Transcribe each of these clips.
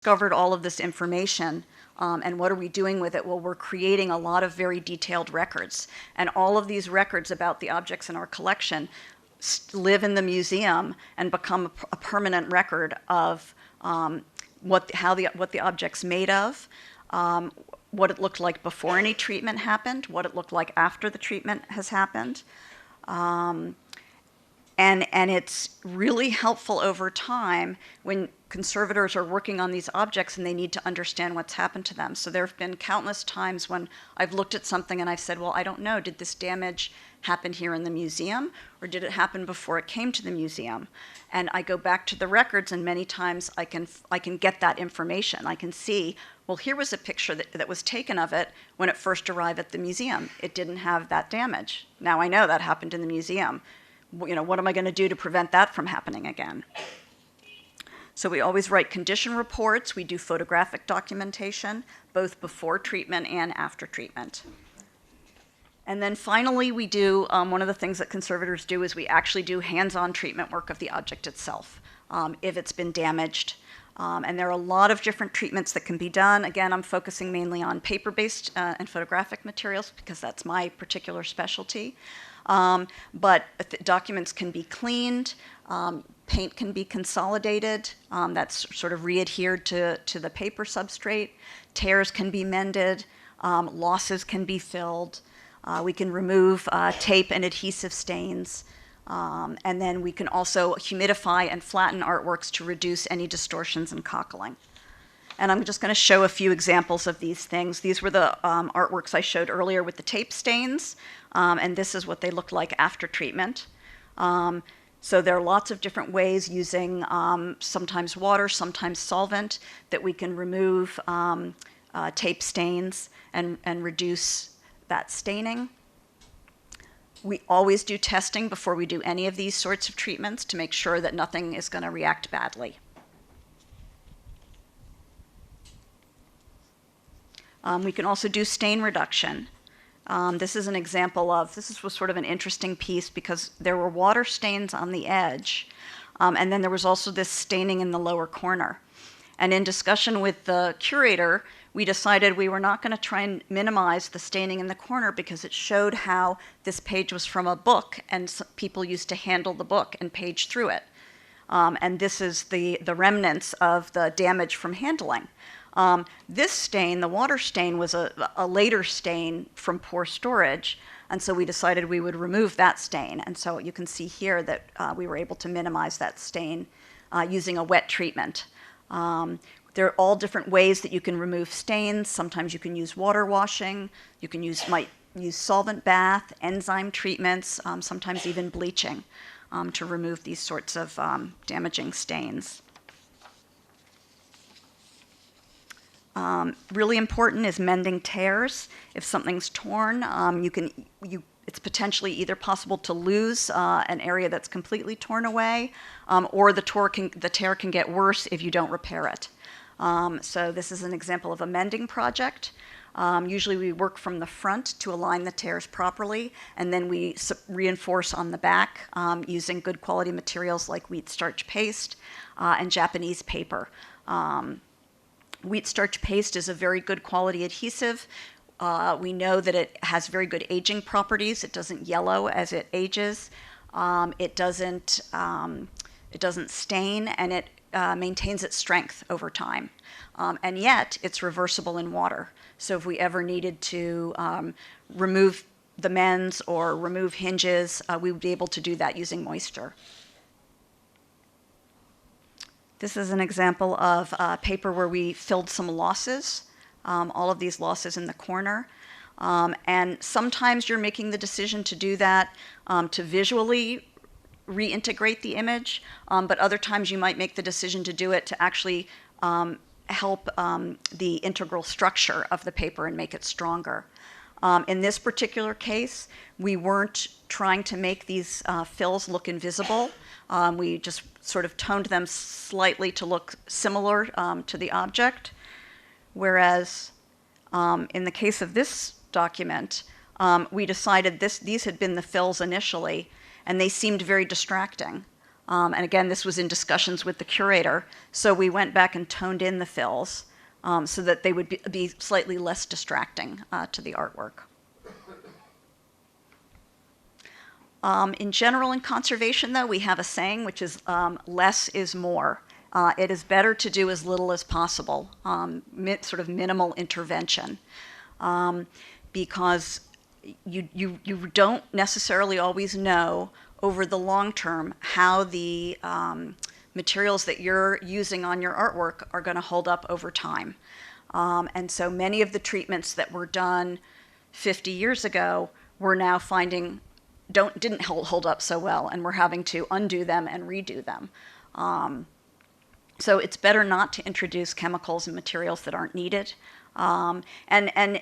discovered all of this information, and what are we doing with it? Well, we're creating a lot of very detailed records. And all of these records about the objects in our collection live in the museum and become a permanent record of what the object's made of, what it looked like before any treatment happened, what it looked like after the treatment has happened. And it's really helpful over time when conservators are working on these objects and they need to understand what's happened to them. So there have been countless times when I've looked at something and I've said, well, I don't know, did this damage happen here in the museum, or did it happen before it came to the museum? And I go back to the records, and many times I can get that information. I can see, well, here was a picture that was taken of it when it first arrived at the museum. It didn't have that damage. Now I know that happened in the museum. You know, what am I going to do to prevent that from happening again? So we always write condition reports. We do photographic documentation, both before treatment and after treatment. And then finally, we do, one of the things that conservators do is we actually do hands-on treatment work of the object itself, if it's been damaged. And there are a lot of different treatments that can be done. Again, I'm focusing mainly on paper-based and photographic materials because that's my particular specialty. But documents can be cleaned, paint can be consolidated, that's sort of re-adhered to the paper substrate, tears can be mended, losses can be filled, we can remove tape and adhesive stains, and then we can also humidify and flatten artworks to reduce any distortions and cockling. And I'm just going to show a few examples of these things. These were the artworks I showed earlier with the tape stains, and this is what they look like after treatment. So there are lots of different ways using sometimes water, sometimes solvent, that we can remove tape stains and reduce that staining. We always do testing before we do any of these sorts of treatments to make sure that nothing is going to react badly. We can also do stain reduction. This is an example of, this was sort of an interesting piece because there were water stains on the edge, and then there was also this staining in the lower corner. And in discussion with the curator, we decided we were not going to try and minimize the staining in the corner because it showed how this page was from a book and people used to handle the book and page through it. And this is the remnants of the damage from handling. This stain, the water stain, was a later stain from poor storage, and so we decided we would remove that stain. And so you can see here that we were able to minimize that stain using a wet treatment. There are all different ways that you can remove stains. Sometimes you can use water washing. You can might use solvent bath, enzyme treatments, sometimes even bleaching to remove these sorts of damaging stains. Really important is mending tears. If something's torn, it's potentially either possible to lose an area that's completely torn away, or the tear can get worse if you don't repair it. So this is an example of a mending project. Usually we work from the front to align the tears properly, and then we reinforce on the back using good quality materials like wheat starch paste and Japanese paper. Wheat starch paste is a very good quality adhesive. We know that it has very good aging properties. It doesn't yellow as it ages. It doesn't stain, and it maintains its strength over time. And yet, it's reversible in water. So if we ever needed to remove the mends or remove hinges, we would be able to do that using moisture. This is an example of paper where we filled some losses, all of these losses in the corner. And sometimes you're making the decision to do that to visually reintegrate the image, but other times you might make the decision to do it to actually help the integral structure of the paper and make it stronger. In this particular case, we weren't trying to make these fills look invisible. We just sort of toned them slightly to look similar to the object. Whereas in the case of this document, we decided these had been the fills initially, and they seemed very distracting. And again, this was in discussions with the curator. So we went back and toned in the fills so that they would be slightly less distracting to the artwork. In general, in conservation, though, we have a saying, which is less is more. It is better to do as little as possible, sort of minimal intervention, because you don't necessarily always know over the long term how the materials that you're using on your artwork are going to hold up over time. And so many of the treatments that were done 50 years ago, we're now finding didn't hold up so well, and we're having to undo them and redo them. So it's better not to introduce chemicals and materials that aren't needed. And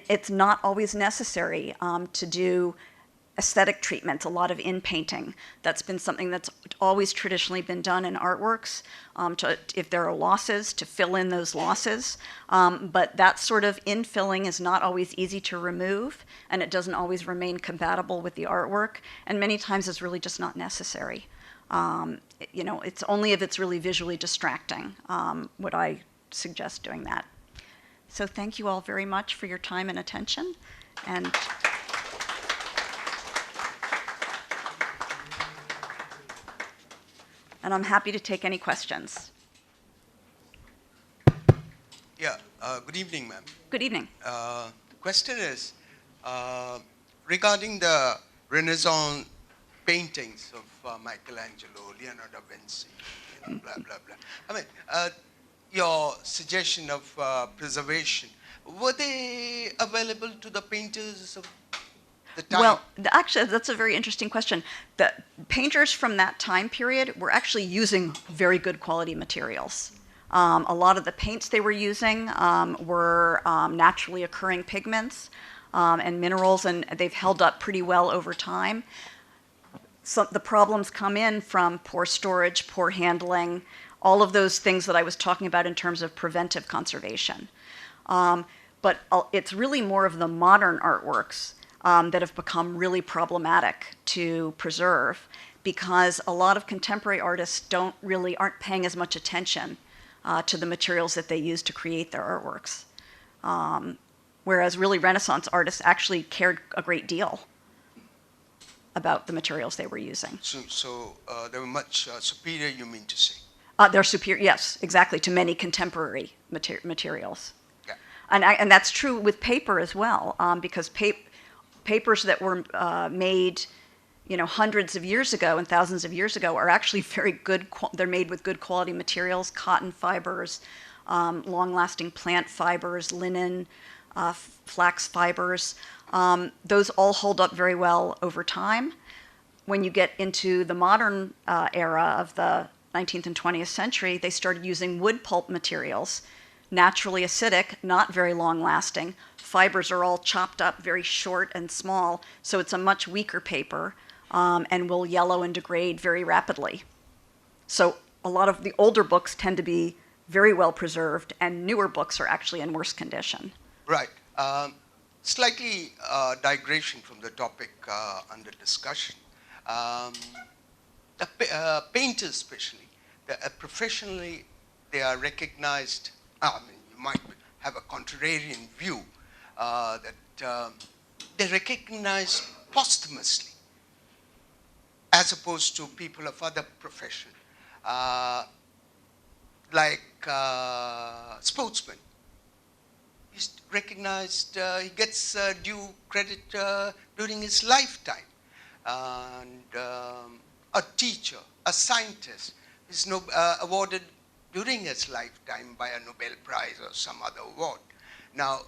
it's not always necessary to do aesthetic treatments, a lot of in-painting. That's been something that's always traditionally been done in artworks, if there are losses, to fill in those losses. But that sort of infilling is not always easy to remove, and it doesn't always remain compatible with the artwork, and many times it's really just not necessary. It's only if it's really visually distracting would I suggest doing that. So thank you all very much for your time and attention. And I'm happy to take any questions. Yeah, good evening, ma'am. Good evening. The question is regarding the Renaissance paintings of Michelangelo, Leonardo da Vinci, blah, blah, blah. I mean, your suggestion of preservation, were they available to the painters of the time? Well, actually, that's a very interesting question. The painters from that time period were actually using very good quality materials. A lot of the paints they were using were naturally occurring pigments and minerals, and they've held up pretty well over time. So the problems come in from poor storage, poor handling, all of those things that I was talking about in terms of preventive conservation. But it's really more of the modern artworks that have become really problematic to preserve, because a lot of contemporary artists aren't paying as much attention to the materials that they use to create their artworks. Whereas really Renaissance artists actually cared a great deal about the materials they were using. So they were much superior, you mean to say? They're superior, yes, exactly, to many contemporary materials. Yeah. And that's true with paper as well, because papers that were made, hundreds of years ago and thousands of years ago are actually very good. They're made with good quality materials, cotton fibers, long-lasting plant fibers, linen, flax fibers. Those all hold up very well over time. When you get into the modern era of the 19th and 20th century, they started using wood pulp materials, naturally acidic, not very long-lasting. Fibers are all chopped up very short and small, so it's a much weaker paper and will yellow and degrade very rapidly. So a lot of the older books tend to be very well preserved, and newer books are actually in worse condition. Right. Slightly digression from the topic under discussion. Painters especially, professionally, they are recognized. I mean, you might have a contrarian view that they're recognized posthumously, as opposed to people of other profession, like sportsmen. He's recognized, he gets due credit during his lifetime. And a teacher, a scientist is awarded during his lifetime by a Nobel Prize or some other award. Now,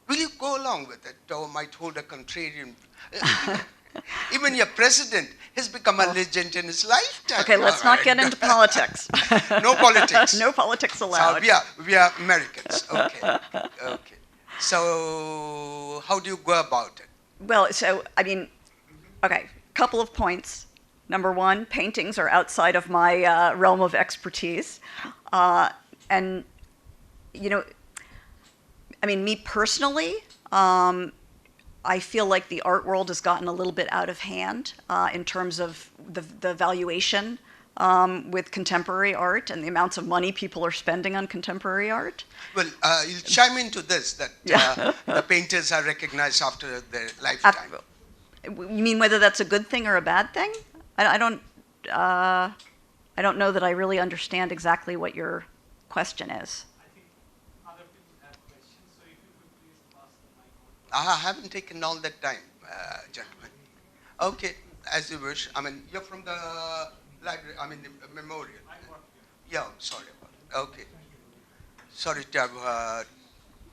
will you go along with it, or might hold a contrarian? Even your president has become a legend in his lifetime. Okay, let's not get into politics. No politics. No politics allowed. So we are Americans. Okay. Okay. So how do you go about it? Well, okay, couple of points. Number one, paintings are outside of my realm of expertise. And, me personally, I feel like the art world has gotten a little bit out of hand in terms of the valuation with contemporary art and the amounts of money people are spending on contemporary art. Well, you'll chime into this, that the painters are recognized after their lifetime. You mean whether that's a good thing or a bad thing? I don't know that I really understand exactly what your question is. I think other people have questions, so if you could please pass the mic on. I haven't taken all that time, gentlemen. Okay, as you wish. I mean, you're from the library, I mean, the memorial. I work here. Yeah, sorry about it. Okay. Sorry to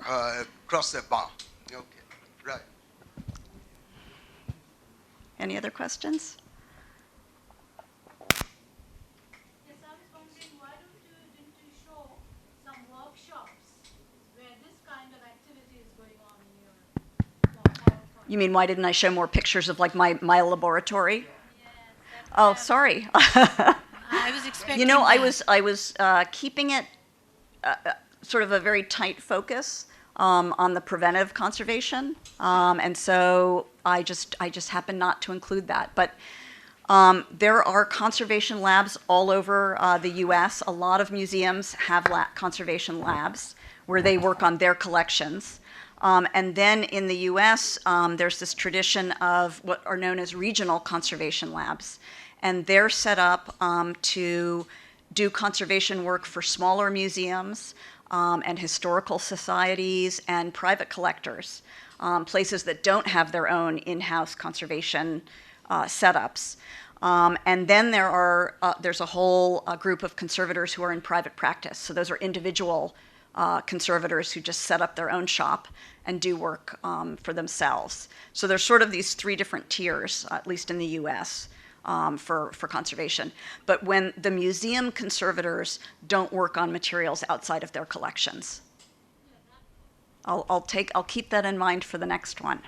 have crossed the bar. Okay, right. Any other questions? Yes, I was wondering, why didn't you show some workshops where this kind of activity is going on in your PowerPoint? You mean why didn't I show more pictures of like my laboratory? Yes, that's Oh, what sorry. I was expecting. You know, that. I was keeping it sort of a very tight focus on the preventive conservation, and so I just happened not to include that. But there are conservation labs all over the U.S. A lot of museums have conservation labs where they work on their collections. And then in the U.S., there's this tradition of what are known as regional conservation labs. And they're set up to do conservation work for smaller museums and historical societies and private collectors, places that don't have their own in-house conservation setups. And then there's a whole group of conservators who are in private practice. So those are individual conservators who just set up their own shop and do work for themselves. So there's sort of these three different tiers, at least in the U.S., for conservation. But when the museum conservators don't work on materials outside of their collections. I'll keep that in mind for the next one.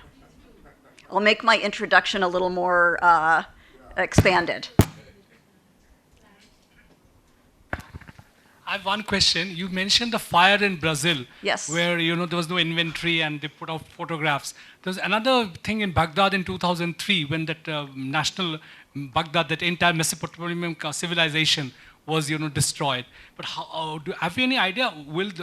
I'll make my introduction a little more expanded. I have one question. You mentioned the fire in Brazil. Yes. Where, there was no inventory and they put out photographs. There was another thing in Baghdad in 2003 when that national Baghdad, that entire Mesopotamian civilization was, destroyed. But have you any idea,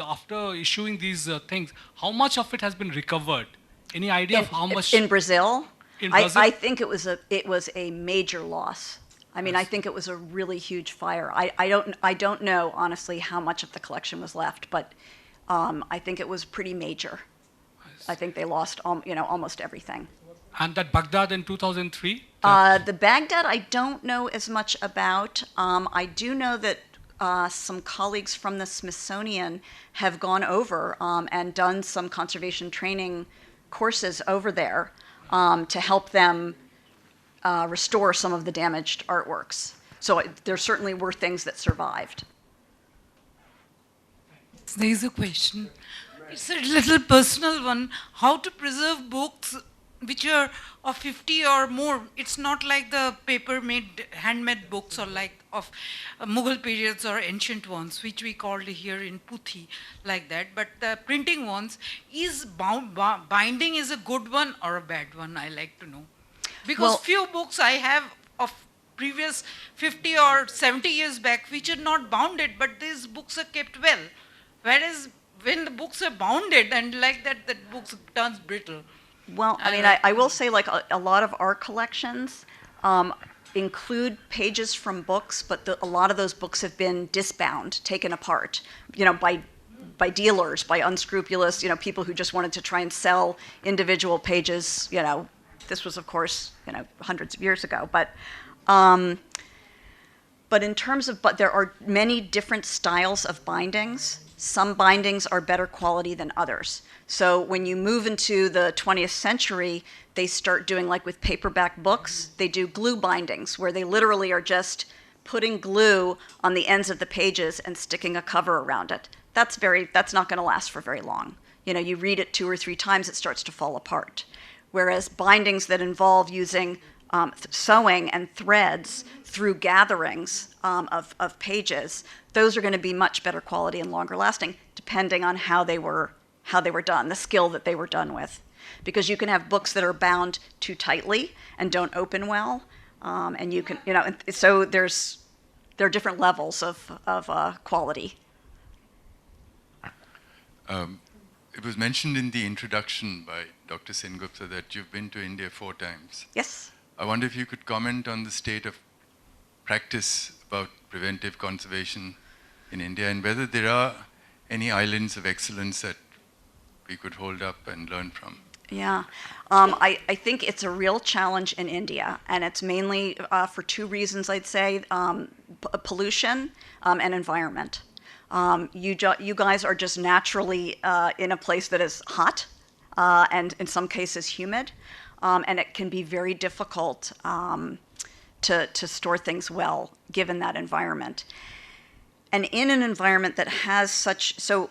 after issuing these things, how much of it has been recovered? Any idea of how much? In Brazil? In Brazil? I think it was a major loss. I mean, I think it was a really huge fire. I don't know, honestly, how much of the collection was left, but I think it was pretty major. I think they lost, almost everything. And that Baghdad in 2003? The Baghdad, I don't know as much about. I do know that some colleagues from the Smithsonian have gone over and done some conservation training courses over there to help them restore some of the damaged artworks. So there certainly were things that survived. There's a question. It's a little personal one. How to preserve books which are of 50 or more? It's not like the paper-made, handmade books or like of Mughal periods or ancient ones, which we called here in Puthi, like that. But the printing ones, is binding is a good one or a bad one? I like to know. Because few books I have of previous 50 or 70 years back which are not bounded, but these books are kept well. Whereas when the books are bounded and like that, that book turns brittle. Well, I mean, I will say like a lot of art collections include pages from books, but a lot of those books have been disbound, taken apart, by dealers, by unscrupulous, people who just wanted to try and sell individual pages, This was, of course, hundreds of years ago. But in terms of, there are many different styles of bindings. Some bindings are better quality than others. So when you move into the 20th century, they start doing, like with paperback books, they do glue bindings, where they literally are just putting glue on the ends of the pages and sticking a cover around it. That's not going to last for very long. You read it 2 or 3 times, it starts to fall apart. Whereas bindings that involve using sewing and threads through gatherings of pages, those are going to be much better quality and longer lasting, depending on how they were done, the skill that they were done with. because you can have books that are bound too tightly and don't open well, and you can, so there are different levels of quality. It was mentioned in the introduction by Dr. Sengupta that you've been to India 4 times. Yes. I wonder if you could comment on the state of practice about preventive conservation in India, and whether there are any islands of excellence that we could hold up and learn from. Yeah, I think it's a real challenge in India, and it's mainly for 2 reasons, I'd say, pollution and environment. You guys are just naturally in a place that is hot and in some cases humid, and it can be very difficult to store things well given that environment. And in an environment that has so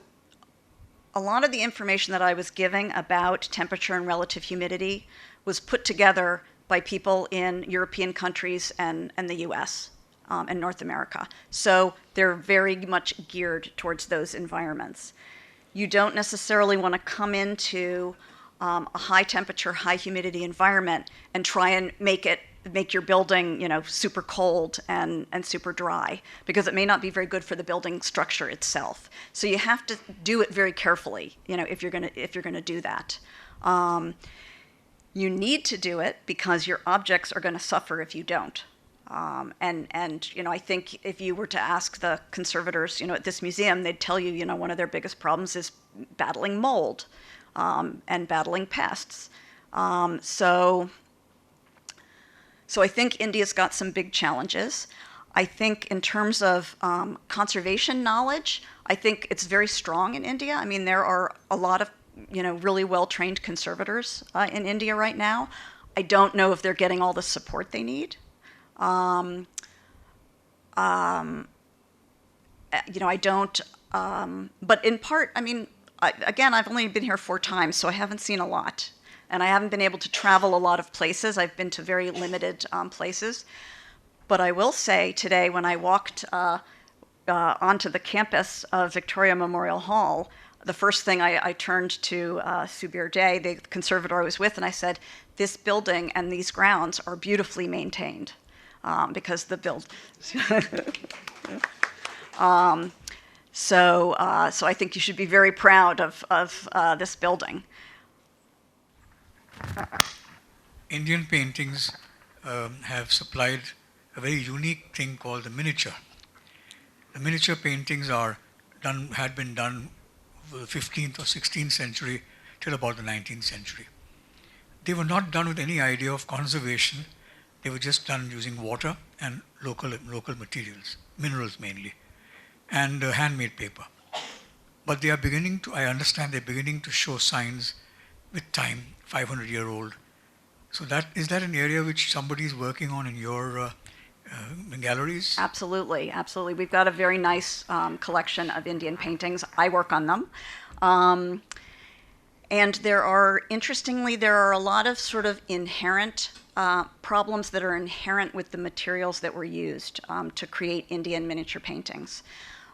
a lot of the information that I was giving about temperature and relative humidity was put together by people in European countries and the US and North America. So they're very much geared towards those environments. You don't necessarily want to come into a high temperature, high humidity environment and try and make your building, super cold and super dry, because it may not be very good for the building structure itself. So you have to do it very carefully, if you're gonna do that. You need to do it because your objects are going to suffer if you don't. And I think if you were to ask the conservators, at this museum, they'd tell you, one of their biggest problems is battling mold and battling pests. So I think India's got some big challenges. I think in terms of conservation knowledge, I think it's very strong in India. I mean, there are a lot of, really well-trained conservators in India right now. I don't know if they're getting all the support they need. I don't, but in part, again, I've only been here 4 times, so I haven't seen a lot. And I haven't been able to travel a lot of places. I've been to very limited places. But I will say today, when I walked onto the campus of Victoria Memorial Hall, the first thing I turned to Subir Day, the conservator I was with, and I said, this building and these grounds are beautifully maintained because the So I think you should be very proud of this building. Indian paintings have supplied a very unique thing called the miniature. The miniature paintings had been done for the 15th or 16th century till about the 19th century. They were not done with any idea of conservation. They were just done using water and local materials, minerals mainly, and handmade paper. But they are I understand they're beginning to show signs with time, 500-year-old. So is that an area which somebody is working on in your galleries? Absolutely, absolutely. We've got a very nice collection of Indian paintings. I work on them. And interestingly, there are a lot of sort of inherent problems that are inherent with the materials that were used to create Indian miniature paintings.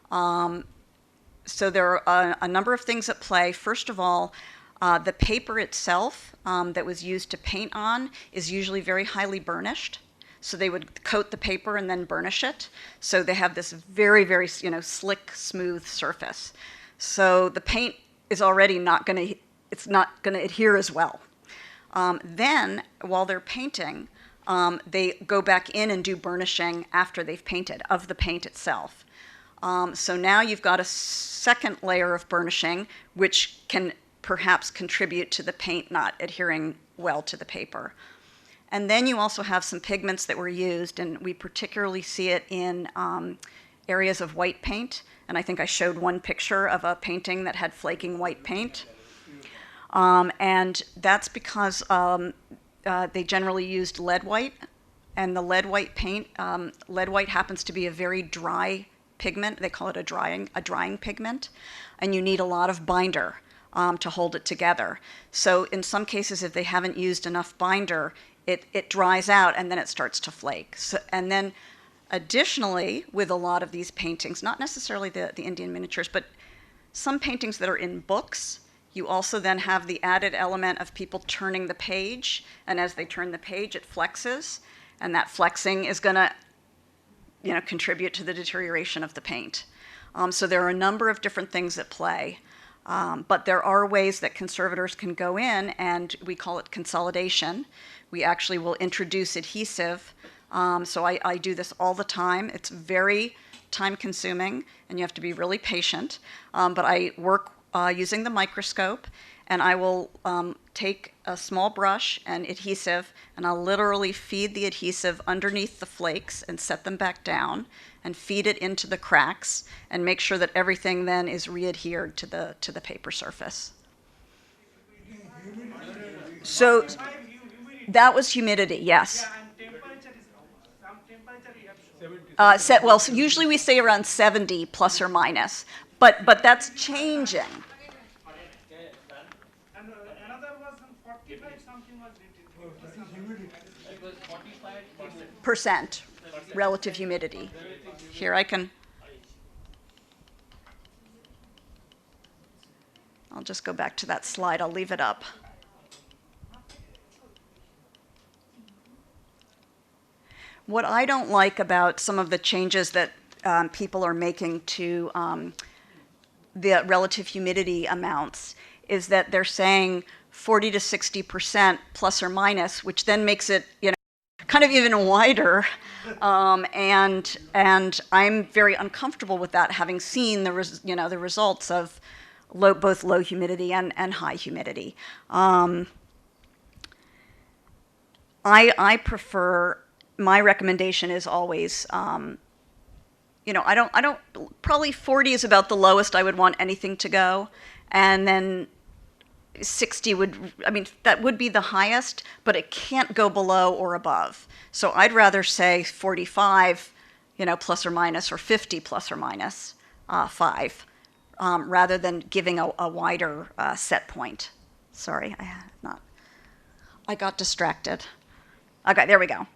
So there are a number of things at play. First of all, the paper itself that was used to paint on is usually very highly burnished. So they would coat the paper and then burnish it. So they have this very, very, slick, smooth surface. So the paint is already not going to adhere as well. Then, while they're painting, they go back in and do burnishing after they've painted of the paint itself. So now you've got a second layer of burnishing, which can perhaps contribute to the paint not adhering well to the paper. And then you also have some pigments that were used, and we particularly see it in areas of white paint. And I think I showed one picture of a painting that had flaking white paint. And that's because they generally used lead white. And the lead white paint, lead white happens to be a very dry pigment. They call it a drying pigment. And you need a lot of binder to hold it together. So in some cases, if they haven't used enough binder, it dries out and then it starts to flake. So, and then additionally, with a lot of these paintings, not necessarily the Indian miniatures, but some paintings that are in books, You also then have the added element of people turning the page, and as they turn the page, it flexes, and that flexing is going to, contribute to the deterioration of the paint. So there are a number of different things at play, but there are ways that conservators can go in, and we call it consolidation. We actually will introduce adhesive. So I do this all the time. It's very time-consuming, and you have to be really patient. But I work using the microscope, and I will take a small brush and adhesive, and I'll literally feed the adhesive underneath the flakes and set them back down, and feed it into the cracks, and make sure that everything then is re-adhered to the paper surface. So that was humidity, yes. So usually we say around 70 plus or minus, but that's changing. And another was 45 something was it was 45%. Relative humidity. Here I'll just go back to that slide. I'll leave it up. What I don't like about some of the changes that people are making to the relative humidity amounts is that they're saying 40 to 60% plus or minus, which then makes it, kind of even wider. And I'm very uncomfortable with that, having seen the results of both low humidity and high humidity. I prefer. My recommendation is always, I don't, probably 40 is about the lowest I would want anything to go. And then 60 that would be the highest, but it can't go below or above. So I'd rather say 45, plus or minus, or 50 plus or minus 5, rather than giving a wider set point. Sorry, I got distracted. Okay, there we go.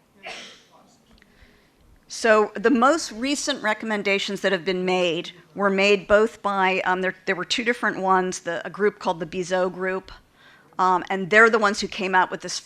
So the most recent recommendations that have been made were made both by, there were two different ones, a group called the Bizot Group, and they're the ones who came out with this